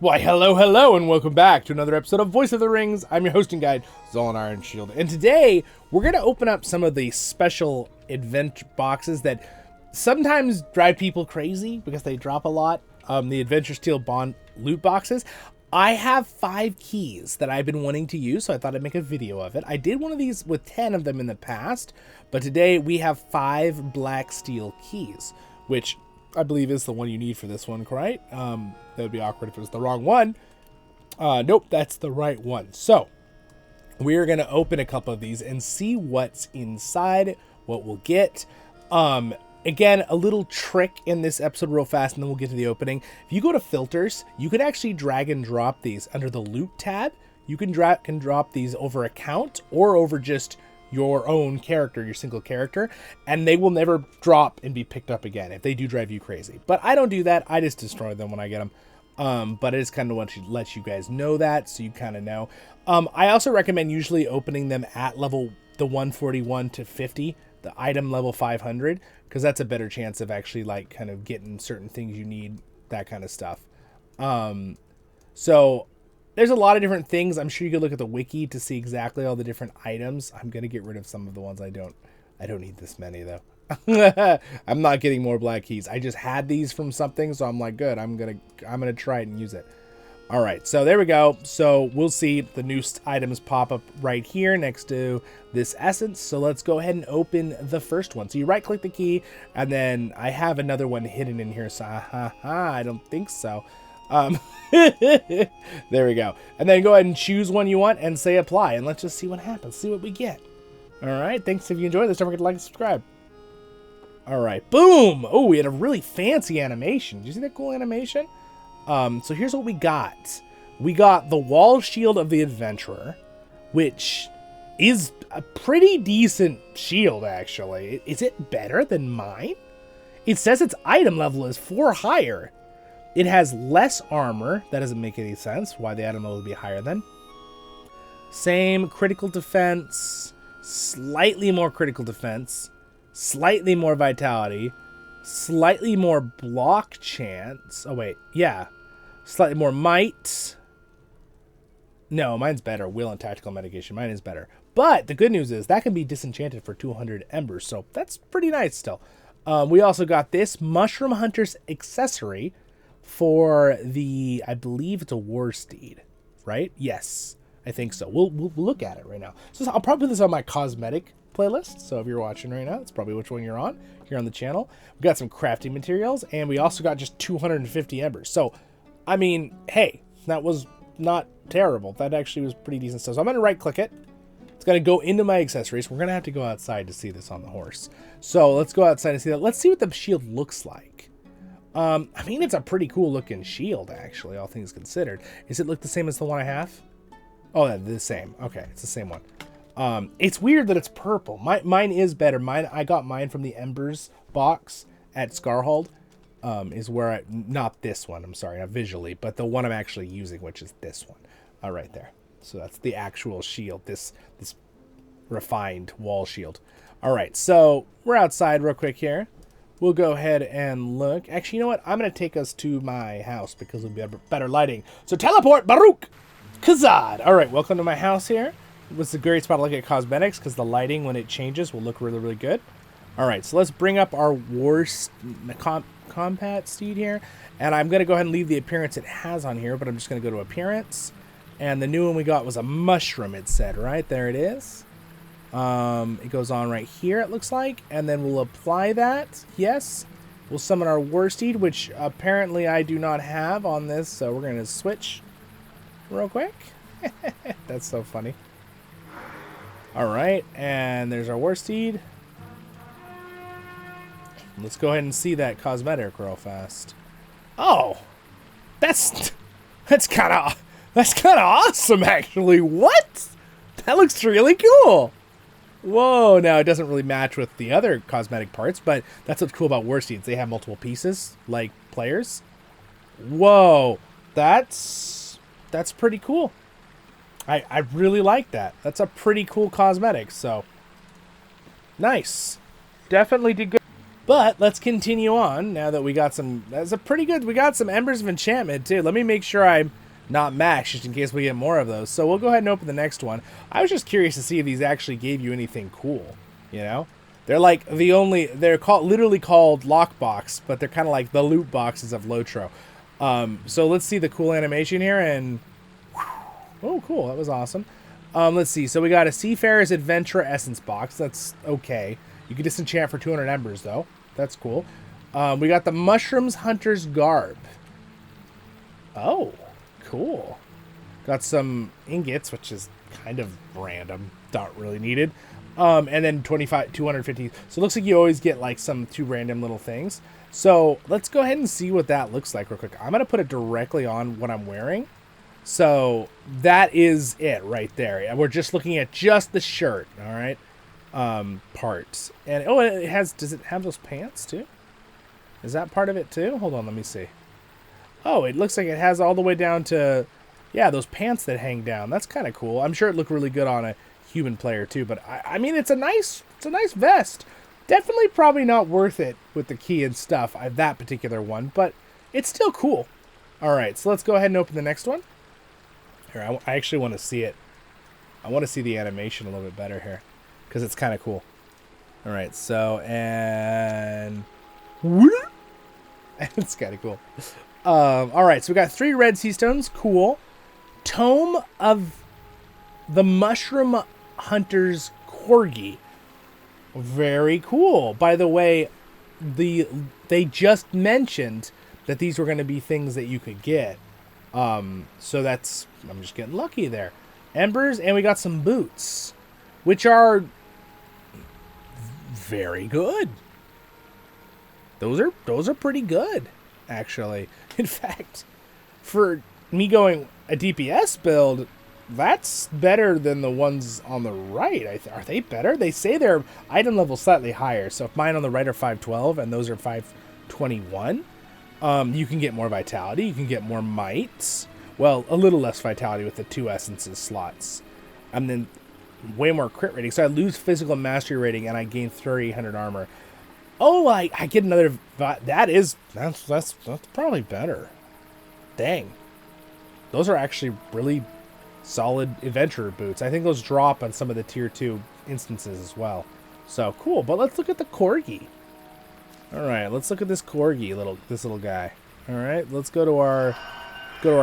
Why, hello, and welcome back to another episode of Voice of the Rings. I'm your hosting guide, Zollin Ironshield, and today we're going to open up some of the special event boxes that sometimes drive people crazy because they drop a lot. The Adventure Steel-bound Lootboxes. I have 5 keys that I've been wanting to use, so I thought I'd make a video of it. I did one of these with 10 of them in the past, but today we have 5 black steel keys, which I believe is the one you need for this one, right? That would be awkward if it was the wrong one. Nope, that's the right one. So, we're going to open a couple of these and see what's inside, what we'll get. Again, a little trick in this episode real fast, and then we'll get to the opening. If you go to filters, you can actually drag and drop these under the loot tab. You can drag and drop these over account or over just your own character, your single character, and they will never drop and be picked up again if they do drive you crazy. But I don't do that. I just destroy them when I get them. But I just kind of want to let you guys know that, so you kind of know. I also recommend usually opening them at level the 141 to 50, the item level 500, because that's a better chance of actually like kind of getting certain things you need, that kind of stuff. So there's a lot of different things. I'm sure you could look at the wiki to see exactly all the different items. I'm going to get rid of some of the ones I don't need this many though. I'm not getting more black keys. I just had these from something, so I'm like, good. I'm going to try it and use it. All right. So there we go. So we'll see the new items pop up right here next to this essence. So let's go ahead and open the first one. So you right click the key, and then I have another one hidden in here. So I don't think so. There we go. And then go ahead and choose one you want and say apply, and let's just see what happens, see what we get. All right, thanks if you enjoyed this. Don't forget to like and subscribe. All right, boom. Oh, we had a really fancy animation. Did you see that cool animation? So here's what we got. We got the wall shield of the adventurer, which is a pretty decent shield, actually. Is it better than mine? It says its item level is 4 higher. It has less armor. That doesn't make any sense. Why the item level would be higher then. Same critical defense. Slightly more critical defense. Slightly more vitality. Slightly more block chance. Oh, wait. Yeah. Slightly more might. No, mine's better. Will and tactical mitigation. Mine is better. But the good news is that can be disenchanted for 200 embers. So that's pretty nice still. We also got this Mushroom Hunter's accessory for the, I believe it's a war steed, right? Yes, I think so. We'll look at it right now. So I'll probably put this on my cosmetic playlist. So if you're watching right now, that's probably which one you're on here on the channel. We got some crafting materials, and we also got just 250 embers. So, I mean, hey, that was not terrible. That actually was pretty decent stuff. So I'm going to right click it. It's going to go into my accessories. We're going to have to go outside to see this on the horse. So let's go outside and see that. Let's see what the shield looks like. I mean, it's a pretty cool looking shield, actually, all things considered. Does it look the same as the one I have? Oh, yeah, the same. Okay, it's the same one. It's weird that it's purple. Mine is better. I got mine from the Embers box at Scarhold. Is where not this one, I'm sorry, not visually, but the one I'm actually using, which is this one. Right there. So that's the actual shield, this refined wall shield. All right, so we're outside real quick here. We'll go ahead and look. Actually, you know what? I'm going to take us to my house because it'll be better lighting. So teleport, Baruch Kazad. All right, welcome to my house here. It's a great spot to look at cosmetics because the lighting, when it changes, will look really, really good. All right, so let's bring up our combat steed here. And I'm going to go ahead and leave the appearance it has on here, but I'm just going to go to appearance. And the new one we got was a mushroom, it said, right? There it is. It goes on right here, it looks like, and then we'll apply that. Yes, we'll summon our war steed, which apparently I do not have on this, so we're gonna switch real quick. That's so funny. All right, and there's our war steed. Let's go ahead and see that cosmetic real fast. Oh, that's kind of awesome, actually. What? That looks really cool. Whoa, now it doesn't really match with the other cosmetic parts, but that's what's cool about war steeds. They have multiple pieces, like players. Whoa, that's pretty cool. I really like that. That's a pretty cool cosmetic, so nice. Definitely did good. But let's continue on now that we got some. That's a pretty good. We got some Embers of Enchantment too. Let me make sure I'm not maxed just in case we get more of those. So we'll go ahead and open the next one. I was just curious to see if these actually gave you anything cool. You know, they're like the only. They're literally called lockbox, but they're kind of like the loot boxes of LOTRO. So let's see the cool animation here and. Oh, cool. That was awesome. Let's see. So we got a Seafarer's Adventurer Essence box. That's okay. You can disenchant for 200 embers, though. That's cool. We got the Mushrooms Hunter's Garb. Oh, cool. Got some ingots, which is kind of random. Not really needed. And then 250. So it looks like you always get like some 2 random little things. So let's go ahead and see what that looks like real quick. I'm going to put it directly on what I'm wearing. So that is it right there. We're just looking at just the shirt, all right, parts. And oh, does it have those pants too? Is that part of it too? Hold on, let me see. Oh, it looks like it has all the way down to, yeah, those pants that hang down. That's kind of cool. I'm sure it looked really good on a human player too, but I mean, it's a nice vest. Definitely probably not worth it with the key and stuff, that particular one, but it's still cool. All right, so let's go ahead and open the next one. Here, I actually want to see it. I want to see the animation a little bit better here, because it's kind of cool. All right, so, and... it's kind of cool. All right, so we got 3 red sea stones. Cool. Tome of the Mushroom Hunter's Corgi. Very cool. By the way, they just mentioned that these were going to be things that you could get. So that's, I'm just getting lucky there. Embers, and we got some boots, which are very good. Those are pretty good, actually. In fact, for me going a DPS build, that's better than the ones on the right. Are they better? They say their item level slightly higher. So if mine on the right are 512 and those are 521, you can get more vitality. You can get more might. Well, a little less vitality with the 2 essences slots. And then way more crit rating. So I lose physical mastery rating and I gain 3,800 armor. Oh, I get another. That's probably better. Dang. Those are actually really solid adventurer boots. I think those drop on some of the tier 2 instances as well. So cool. But let's look at the Corgi. All right, let's look at this Corgi, this little guy. All right, let's go to our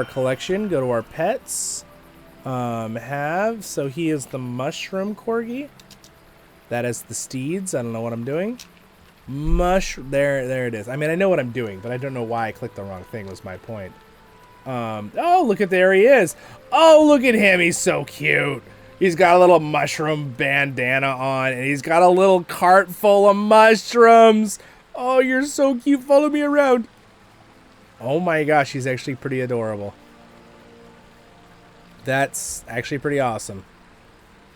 collection, go to our pets. So he is the Mushroom Corgi. That is the steeds. I don't know what I'm doing. There it is. I mean, I know what I'm doing, but I don't know why I clicked the wrong thing was my point. Oh, look at, there he is. Oh, look at him. He's so cute. He's got a little mushroom bandana on, and he's got a little cart full of mushrooms. Oh, you're so cute. Follow me around. Oh my gosh, he's actually pretty adorable. That's actually pretty awesome.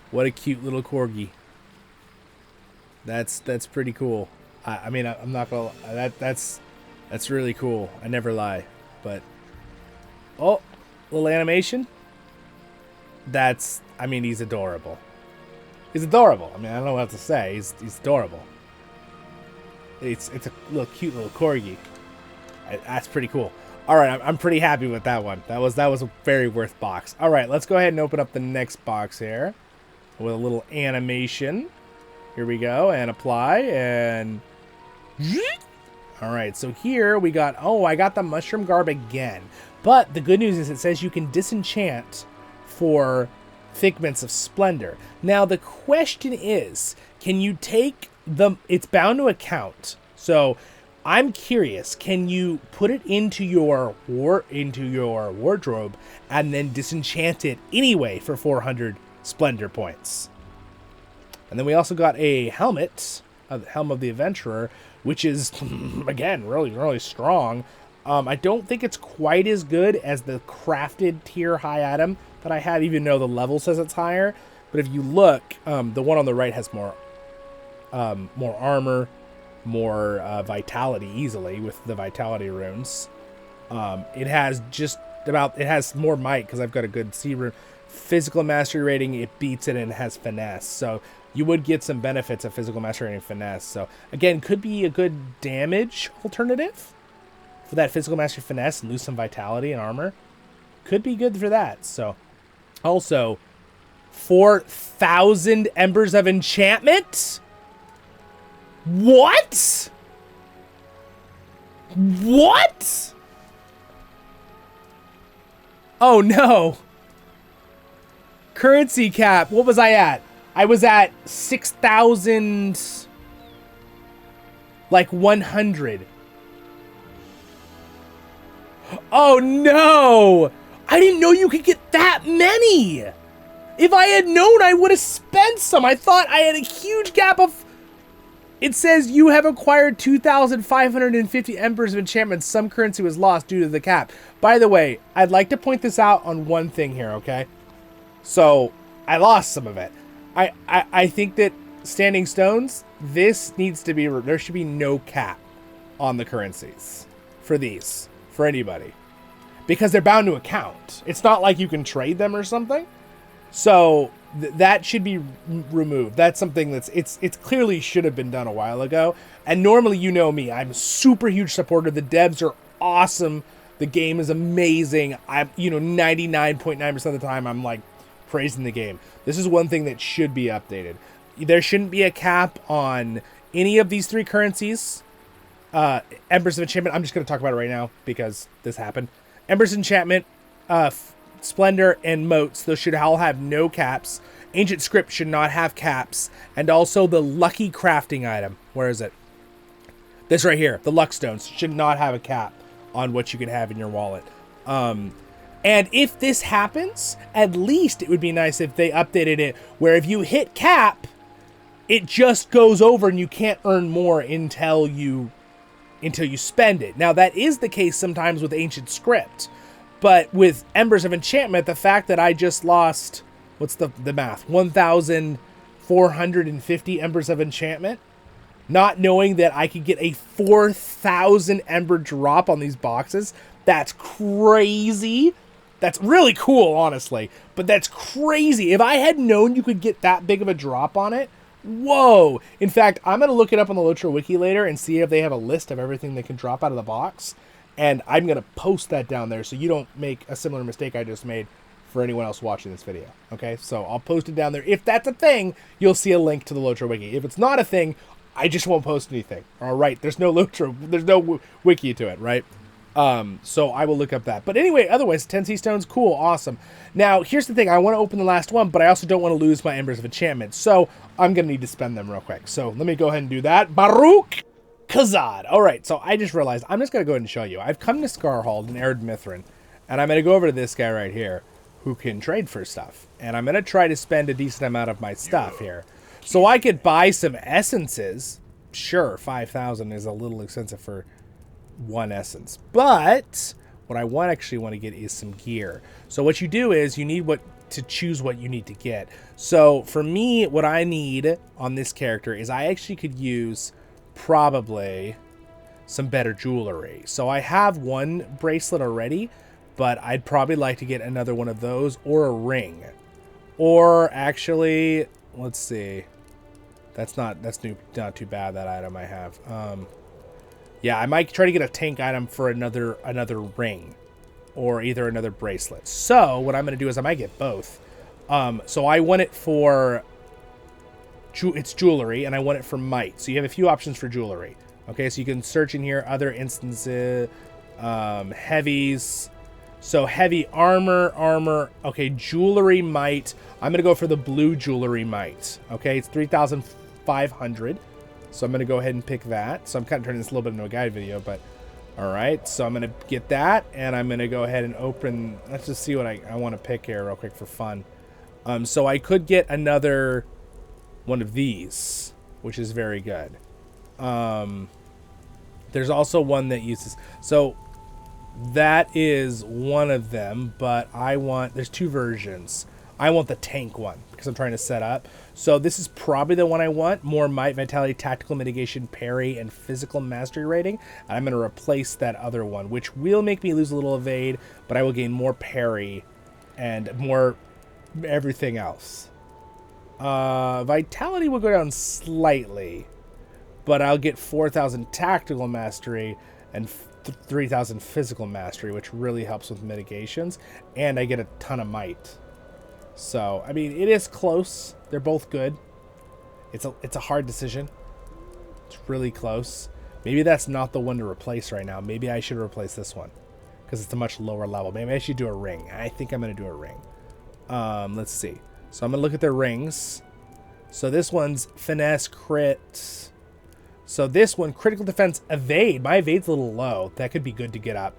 What a cute little corgi. That's pretty cool. I mean, I'm not gonna. That's really cool. I never lie. But oh, little animation. I mean, he's adorable. He's adorable. I mean, I don't know what to say. He's adorable. It's a little cute little corgi. That's pretty cool. All right, I'm pretty happy with that one. That was a very worth box. All right, let's go ahead and open up the next box here with a little animation. Here we go, and apply, and all right. So here we got. Oh, I got the mushroom garb again. But the good news is it says you can disenchant for figments of splendor. Now the question is, can you take it's bound to account. So I'm curious, can you put it into your wardrobe and then disenchant it anyway for 400 splendor points? And then we also got a helmet, Helm of the Adventurer, which is again really strong. I don't think it's quite as good as the crafted tier high item that I had, even though the level says it's higher. But if you look, the one on the right has more armor, more vitality easily with the vitality runes. It has more might because I've got a good C rune. Physical mastery rating, it beats it, and it has finesse. So you would get some benefits of physical mastery and finesse. So again, could be a good damage alternative for that physical mastery finesse and lose some vitality and armor. Could be good for that. So also 4,000 Embers of Enchantment. What? What? Oh no. Currency cap. What was I at? I was at 6,000, like 100. Oh no! I didn't know you could get that many! If I had known, I would have spent some. I thought I had a huge gap of... It says you have acquired 2,550 Embers of Enchantment. Some currency was lost due to the cap. By the way, I'd like to point this out on one thing here, okay? So, I lost some of it. I think that Standing Stones, this needs to be... There should be no cap on the currencies for these, for anybody. Because they're bound to account. It's not like you can trade them or something. So, that should be removed. That's something that's... It's clearly should have been done a while ago. And normally, you know me, I'm a super huge supporter. The devs are awesome. The game is amazing. I'm, 99.9% of the time, I'm like, praising the game. This is one thing that should be updated. There shouldn't be a cap on any of these three currencies. Embers of Enchantment, I'm just going to talk about it right now because this happened. Embers of Enchantment, Splendor, and Moats, those should all have no caps. Ancient Script should not have caps. And also the Lucky Crafting item. Where is it? This right here. The Luck Stones should not have a cap on what you can have in your wallet. And if this happens, at least it would be nice if they updated it where if you hit cap, it just goes over and you can't earn more until you spend it. Now, that is the case sometimes with Ancient Script. But with Embers of Enchantment, the fact that I just lost, what's the math? 1,450 Embers of Enchantment. Not knowing that I could get a 4,000 Ember drop on these boxes. That's crazy. That's really cool, honestly. But that's crazy. If I had known you could get that big of a drop on it, whoa. In fact, I'm going to look it up on the LOTRO wiki later and see if they have a list of everything that can drop out of the box. And I'm going to post that down there so you don't make a similar mistake I just made for anyone else watching this video. Okay, so I'll post it down there. If that's a thing, you'll see a link to the LOTRO wiki. If it's not a thing, I just won't post anything. All right, there's no LOTRO, there's no wiki to it, right? So I will look up that. But anyway, otherwise, 10 sea stones, cool, awesome. Now, here's the thing. I want to open the last one, but I also don't want to lose my Embers of Enchantment. So I'm going to need to spend them real quick. So let me go ahead and do that. Baruch Kazad. All right, so I just realized I'm just going to go ahead and show you. I've come to Scarhold in Ered Mithrin, and I'm going to go over to this guy right here who can trade for stuff. And I'm going to try to spend a decent amount of my stuff here. So I could buy some essences. Sure, 5,000 is a little expensive for one essence, but what I actually want to get is some gear. So what you do is you need to choose what you need to get. So for me, what I need on this character is I actually could use probably some better jewelry. So I have one bracelet already, but I'd probably like to get another one of those or a ring. Or actually, let's see. That's not too bad, that item I have. Yeah, I might try to get a tank item for another ring or either another bracelet. So what I'm going to do is I might get both. So I want it for it's jewelry, and I want it for might. So you have a few options for jewelry. Okay, so you can search in here, other instances, heavies. So heavy armor. Okay, jewelry might. I'm going to go for the blue jewelry might. Okay, it's 3,500. So I'm going to go ahead and pick that. So I'm kind of turning this a little bit into a guide video, but all right. So I'm going to get that, and I'm going to go ahead and open. Let's just see what I want to pick here real quick for fun. So I could get another one of these, which is very good. There's also one that uses... So that is one of them, but there's two versions. I want the tank one because I'm trying to set up. So this is probably the one I want. More might, vitality, tactical mitigation, parry, and physical mastery rating. And I'm going to replace that other one, which will make me lose a little evade, but I will gain more parry and more everything else. Vitality will go down slightly, but I'll get 4,000 tactical mastery and 3,000 physical mastery, which really helps with mitigations, and I get a ton of might. So, I mean, it is close. They're both good. It's a hard decision. It's really close. Maybe that's not the one to replace right now. Maybe I should replace this one because it's a much lower level. Maybe I should do a ring. I think I'm going to do a ring. Let's see. So I'm going to look at their rings. So this one's finesse, crit. So this one, critical defense, evade. My evade's a little low. That could be good to get up.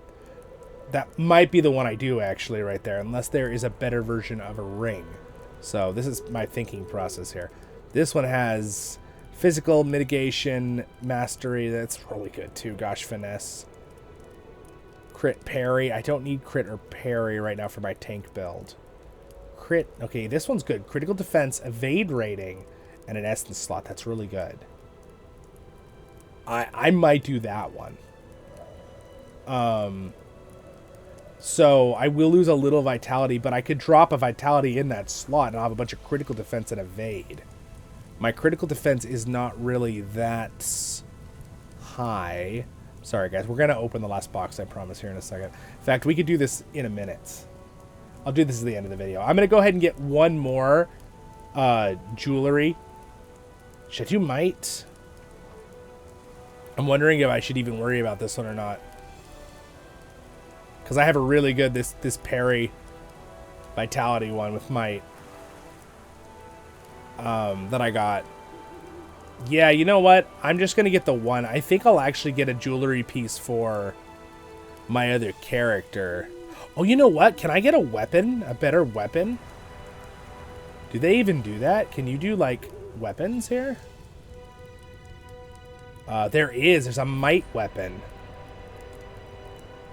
That might be the one I do actually right there, unless there is a better version of a ring. So this is my thinking process here. This one has physical, mitigation, mastery. That's really good too. Gosh, finesse. Crit, parry. I don't need crit or parry right now for my tank build. Crit. Okay, this one's good. Critical defense, evade rating, and an essence slot. That's really good. I might do that one. So I will lose a little vitality, but I could drop a vitality in that slot and I'll have a bunch of critical defense and evade. My critical defense is not really that high. Sorry, guys. We're going to open the last box, I promise, here in a second. In fact, we could do this in a minute. I'll do this at the end of the video. I'm going to go ahead and get one more jewelry. Should I do might? I'm wondering if I should even worry about this one or not. Because I have a really good, this parry vitality one with might. That I got. Yeah, you know what? I'm just going to get the one. I think I'll actually get a jewelry piece for my other character. Oh, you know what? Can I get a weapon? A better weapon? Do they even do that? Can you do, like, weapons here? There's a might weapon.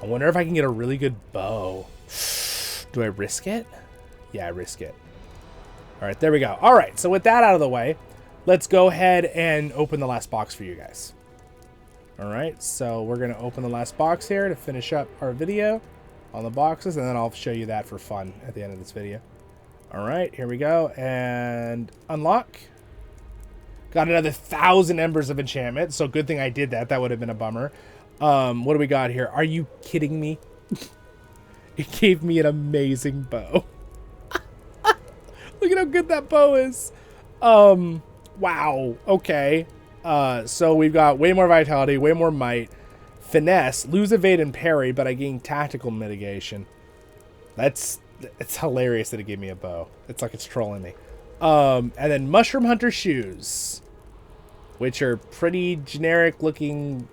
I wonder if I can get a really good bow. Do I risk it? Yeah, I risk it. All right, there we go. All right, so with that out of the way, let's go ahead and open the last box for you guys. All right, so we're going to open the last box here to finish up our video on the boxes, and then I'll show you that for fun at the end of this video. All right, here we go, and unlock. Got another 1,000 Embers of Enchantment, so good thing I did that. That would have been a bummer. What do we got here? Are you kidding me? It gave me an amazing bow. Look at how good that bow is. Wow. Okay. So we've got way more vitality, way more might. Finesse, lose evade and parry, but I gain tactical mitigation. It's hilarious that it gave me a bow. It's like it's trolling me. And then Mushroom Hunter shoes, which are pretty generic looking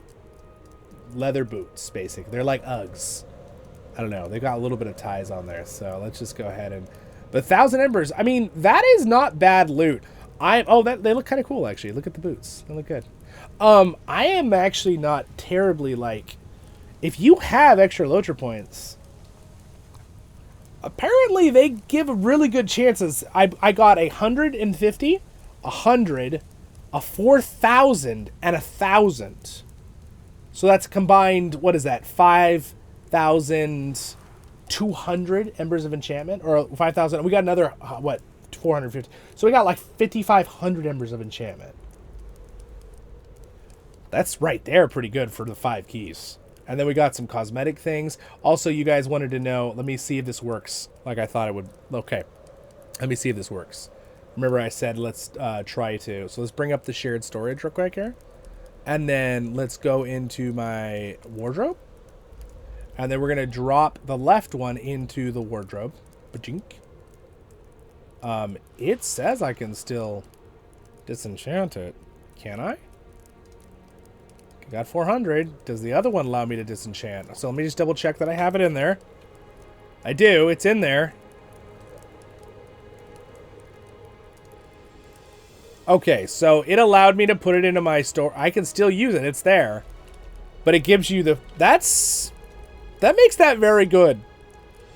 leather boots, basically. They're like Uggs. I don't know. They've got a little bit of ties on there. So let's just go ahead and... But 1,000 Embers, I mean, that is not bad loot. They look kind of cool, actually. Look at the boots. They look good. I am actually not terribly, like... If you have extra LOTRO points... Apparently, they give really good chances. I got 150, 100, a 4,000, and 1,000. So that's combined, what is that? 5,200 Embers of Enchantment? Or 5,000. We got another, 450. So we got like 5,500 Embers of Enchantment. That's right there pretty good for the 5 keys. And then we got some cosmetic things. Also, you guys wanted to know, let me see if this works like I thought it would. Okay. Let me see if this works. Remember I said let's try to. So let's bring up the shared storage real quick here. And then let's go into my wardrobe. And then we're going to drop the left one into the wardrobe. Ba-jink. It says I can still disenchant it. Can I? Got 400. Does the other one allow me to disenchant? So let me just double check that I have it in there. I do. It's in there. Okay, so it allowed me to put it into my store. I can still use it. It's there. But it gives you the... That makes that very good.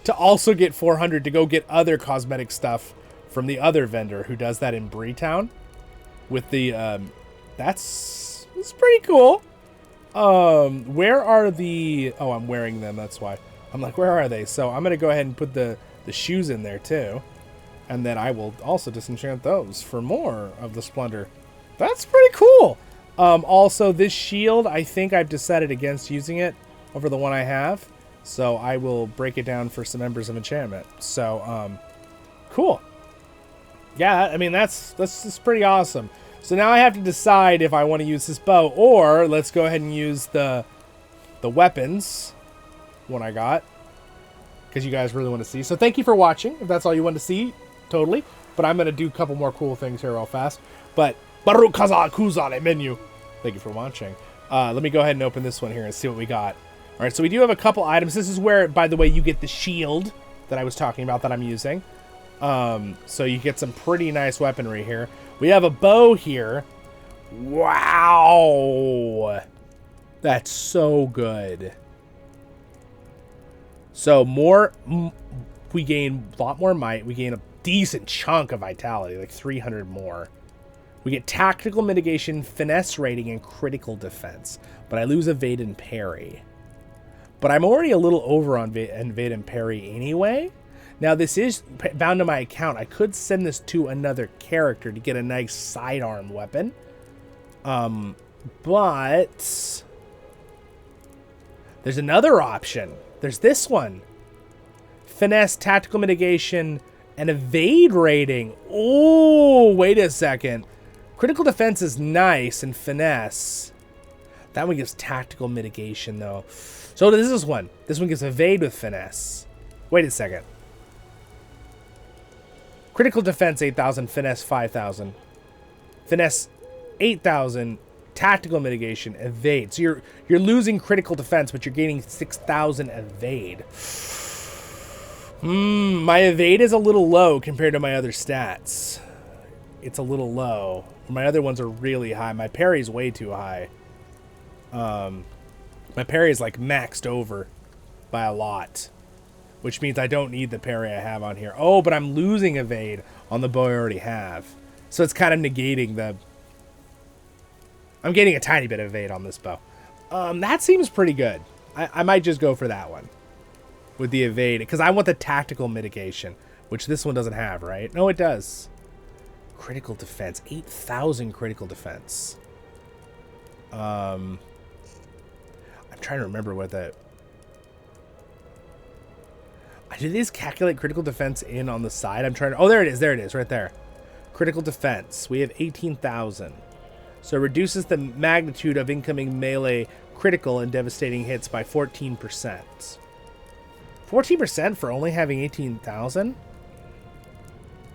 To also get 400 to go get other cosmetic stuff from the other vendor who does that in Breetown. With the... That's pretty cool. Where are the... Oh, I'm wearing them. That's why. I'm like, where are they? So I'm going to go ahead and put the shoes in there too. And then I will also disenchant those for more of the Splendor. That's pretty cool. Also, this shield, I think I've decided against using it over the one I have. So I will break it down for some Embers of Enchantment. So, cool. Yeah, I mean, that's pretty awesome. So now I have to decide if I want to use this bow, or let's go ahead and use the weapons one I got, because you guys really want to see. So thank you for watching. If that's all you want to see, totally. But I'm going to do a couple more cool things here real fast. But Baru Kaza Kuzane menu. Thank you for watching. Let me go ahead and open this one here and see what we got. All right, so we do have a couple items. This is where, by the way, you get the shield that I was talking about that I'm using. So you get some pretty nice weaponry here. We have a bow here. Wow. That's so good. So we gain a lot more might. We gain a decent chunk of vitality, like 300 more. We get tactical mitigation, finesse rating, and critical defense. But I lose evade and parry. But I'm already a little over on evade and parry anyway. Now, this is bound to my account. I could send this to another character to get a nice sidearm weapon. But there's another option. There's this one. Finesse, tactical mitigation, and evade rating. Oh, wait a second. Critical defense is nice, and finesse. That one gives tactical mitigation, though. So this is one. This one gives evade with finesse. Wait a second. Critical defense 8,000, finesse 5,000. Finesse 8,000, tactical mitigation, evade. So you're losing critical defense, but you're gaining 6,000 evade. My evade is a little low compared to my other stats. It's a little low. My other ones are really high. My parry's way too high. My parry is like maxed over by a lot, which means I don't need the parry I have on here. Oh, but I'm losing evade on the bow I already have. So it's kind of negating the... I'm getting a tiny bit of evade on this bow. That seems pretty good. I might just go for that one with the evade, because I want the tactical mitigation, which this one doesn't have, right? No, it does. Critical defense. 8,000 critical defense. I'm trying to remember what that... Did these calculate critical defense in on the side? I'm trying to... Oh, there it is. There it is. Right there. Critical defense. We have 18,000. So it reduces the magnitude of incoming melee critical and devastating hits by 14%. 14% for only having 18,000?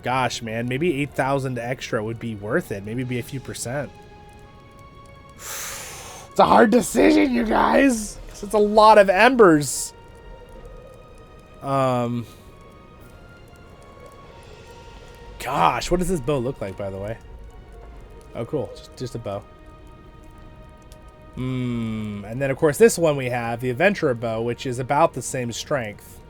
Gosh, man. Maybe 8,000 extra would be worth it. Maybe it'd be a few percent. It's a hard decision, you guys. It's a lot of embers. Gosh, what does this bow look like, by the way? Oh, cool. Just a bow. And then, of course, this one we have, the Adventurer bow, which is about the same strength.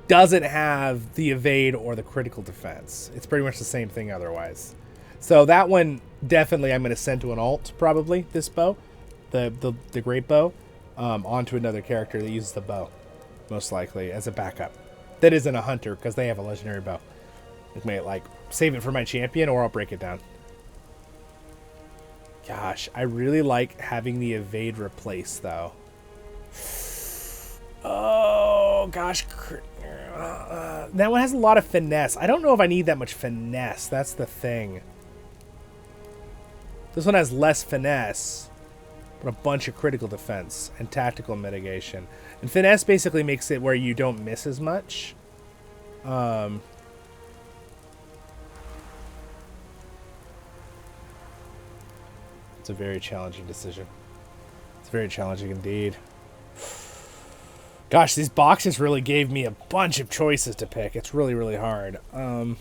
Doesn't have the evade or the critical defense. It's pretty much the same thing otherwise. So that one, definitely I'm going to send to an alt, probably, this bow. The great bow. Onto another character that uses the bow, most likely, as a backup. That isn't a hunter, because they have a legendary bow. I may, like, save it for my champion, or I'll break it down. Gosh, I really like having the evade replace, though. Oh, gosh. That one has a lot of finesse. I don't know if I need that much finesse. That's the thing. This one has less finesse, but a bunch of critical defense and tactical mitigation. And finesse basically makes it where you don't miss as much. It's a very challenging decision. It's very challenging indeed. Gosh, these boxes really gave me a bunch of choices to pick. It's really, really hard. I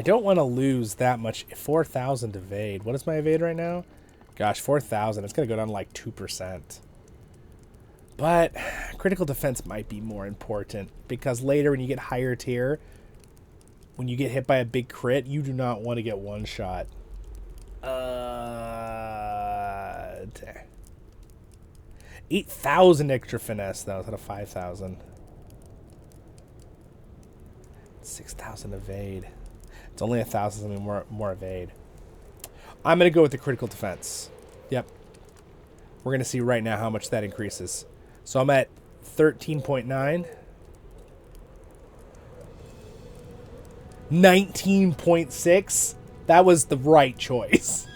don't want to lose that much. 4,000 evade. What is my evade right now? Gosh, 4,000. It's going to go down to like 2%. But critical defense might be more important, because later when you get higher tier, when you get hit by a big crit, you do not want to get one shot. 8,000 extra finesse, though, instead of 5,000. 6,000 evade. It's only 1,000 something more evade. I'm going to go with the critical defense. Yep. We're going to see right now how much that increases. So I'm at 13.9. 19.6. That was the right choice.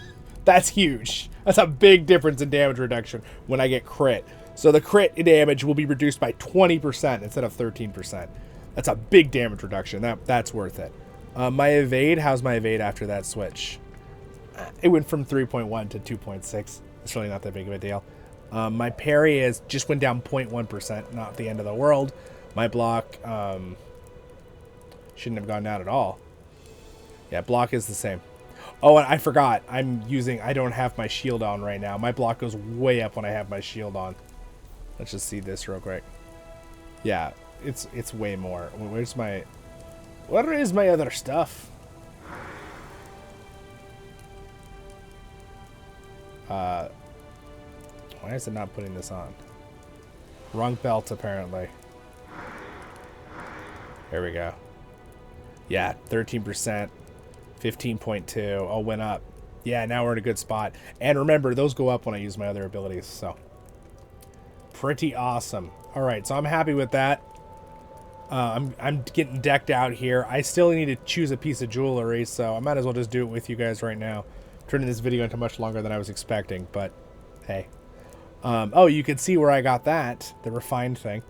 That's huge. That's a big difference in damage reduction when I get crit. So the crit damage will be reduced by 20% instead of 13%. That's a big damage reduction. That's worth it. My evade, how's my evade after that switch? It went from 3.1 to 2.6. It's really not that big of a deal. My parry just went down 0.1%, not the end of the world. My block shouldn't have gone down at all. Yeah, block is the same. Oh, and I forgot. I don't have my shield on right now. My block goes way up when I have my shield on. Let's just see this real quick. Yeah, it's way more. What is my other stuff? Why is it not putting this on? Wrong belt, apparently. There we go. Yeah, 13%, 15.2. Oh, went up. Yeah, now we're in a good spot. And remember, those go up when I use my other abilities, so. Pretty awesome. All right, so I'm happy with that. I'm getting decked out here. I still need to choose a piece of jewelry, so I might as well just do it with you guys right now. Turning this video into much longer than I was expecting, but hey. Oh, you can see where I got that, the refined thing.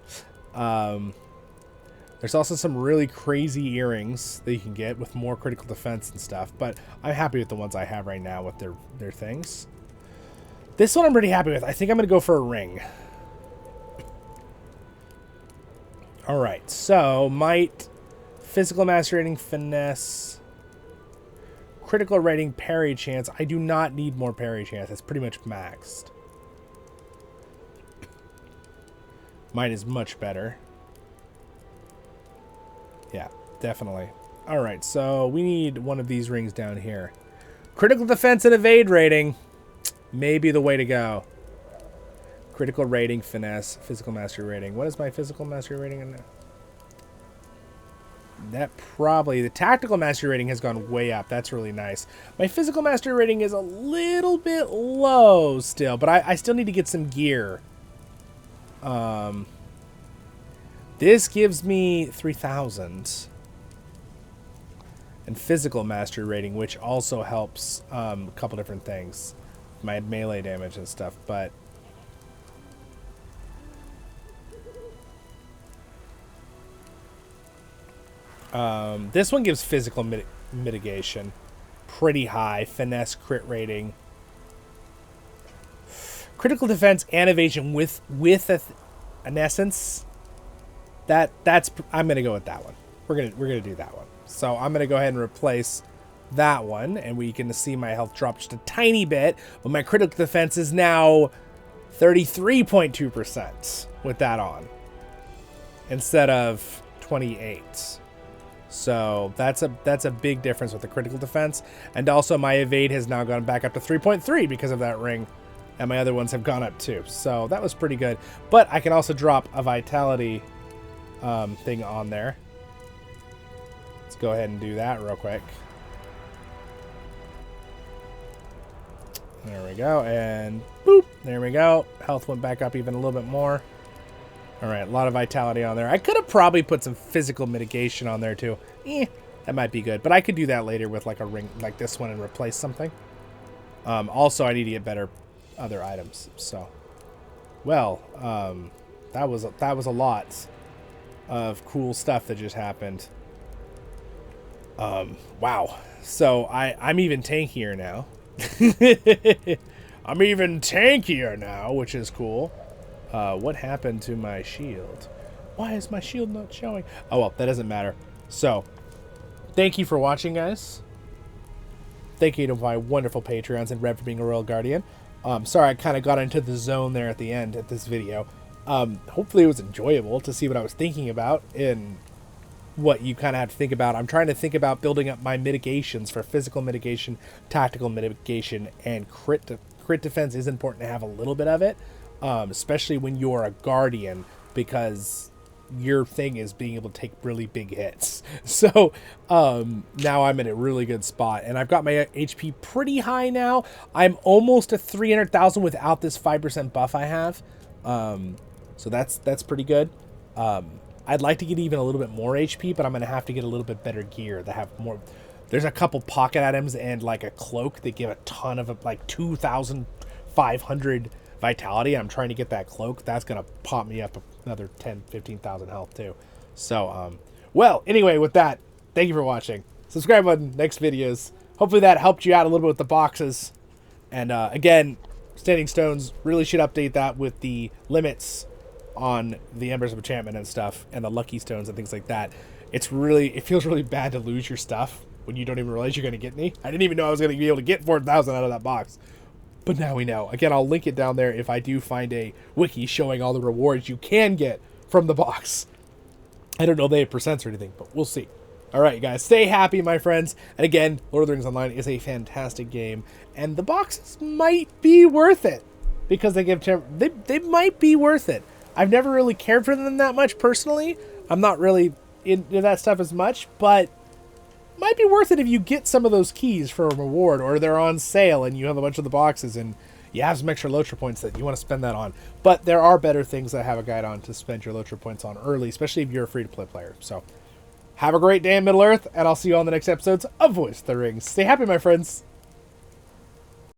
There's also some really crazy earrings that you can get with more critical defense and stuff, but I'm happy with the ones I have right now with their things. This one I'm pretty happy with. I think I'm going to go for a ring. All right, so might, physical mastery rating, finesse, critical rating, parry chance. I do not need more parry chance. It's pretty much maxed. Mine is much better. Yeah, definitely. All right, so we need one of these rings down here. Critical defense and evade rating may be the way to go. Critical rating, finesse, physical mastery rating. What is my physical mastery rating in there? That probably, the tactical mastery rating has gone way up. That's really nice. My physical mastery rating is a little bit low still, but I still need to get some gear. This gives me 3,000. And physical mastery rating, which also helps a couple different things. My melee damage and stuff, but... this one gives physical mitigation. Pretty high. Finesse, crit rating. Critical defense and evasion with an essence. That's I'm gonna go with that one. We're gonna do that one. So I'm gonna go ahead and replace that one, and we can see my health drop just a tiny bit, but my critical defense is now 33.2% with that on, instead of 28. So that's a big difference with the critical defense, and also my evade has now gone back up to 3.3 because of that ring, and my other ones have gone up too. So that was pretty good. But I can also drop a vitality thing on there. Let's go ahead and do that real quick. There we go, and boop, there we go. Health went back up even a little bit more. All right, a lot of vitality on there. I could have probably put some physical mitigation on there too. That might be good, but I could do that later with like a ring like this one and replace something. Also, I need to get better other items. So, well, that was a lot of cool stuff that just happened. Wow. So I'm even tankier now. I'm even tankier now, which is cool. What happened to my shield? Why is my shield not showing? Oh, well, that doesn't matter. So, thank you for watching, guys. Thank you to my wonderful Patreons and Red for being a Royal Guardian. Sorry, I kind of got into the zone there at the end of this video. Hopefully it was enjoyable to see what I was thinking about and what you kind of have to think about. I'm trying to think about building up my mitigations for physical mitigation, tactical mitigation, and crit defense is important to have a little bit of it. Especially when you're a guardian, because your thing is being able to take really big hits. So now I'm in a really good spot, and I've got my HP pretty high now. I'm almost at 300,000 without this 5% buff I have. So that's pretty good. I'd like to get even a little bit more HP, but I'm going to have to get a little bit better gear that have more. There's a couple pocket items and like a cloak that give a ton of like 2,500 vitality. I'm trying to get that cloak. That's going to pop me up another 10, 15,000 health too. So, well, anyway, with that, thank you for watching. Subscribe button, next videos. Hopefully that helped you out a little bit with the boxes. And again, Standing Stones really should update that with the limits on the Embers of Enchantment and stuff, and the Lucky Stones and things like that. It feels really bad to lose your stuff when you don't even realize you're going to get any. I didn't even know I was going to be able to get 4,000 out of that box. But now we know. Again, I'll link it down there if I do find a wiki showing all the rewards you can get from the box. I don't know if they have percents or anything, but we'll see. Alright, guys, stay happy, my friends. And again, Lord of the Rings Online is a fantastic game, and the boxes might be worth it because they give they might be worth it. I've never really cared for them that much personally. I'm not really into that stuff as much, but might be worth it if you get some of those keys for a reward, or they're on sale and you have a bunch of the boxes and you have some extra LOTRO points that you want to spend that on. But there are better things that I have a guide on to spend your LOTRO points on early, especially if you're a free-to-play player. So have a great day in Middle-earth, and I'll see you on the next episodes of Voice of the Rings. Stay happy, my friends.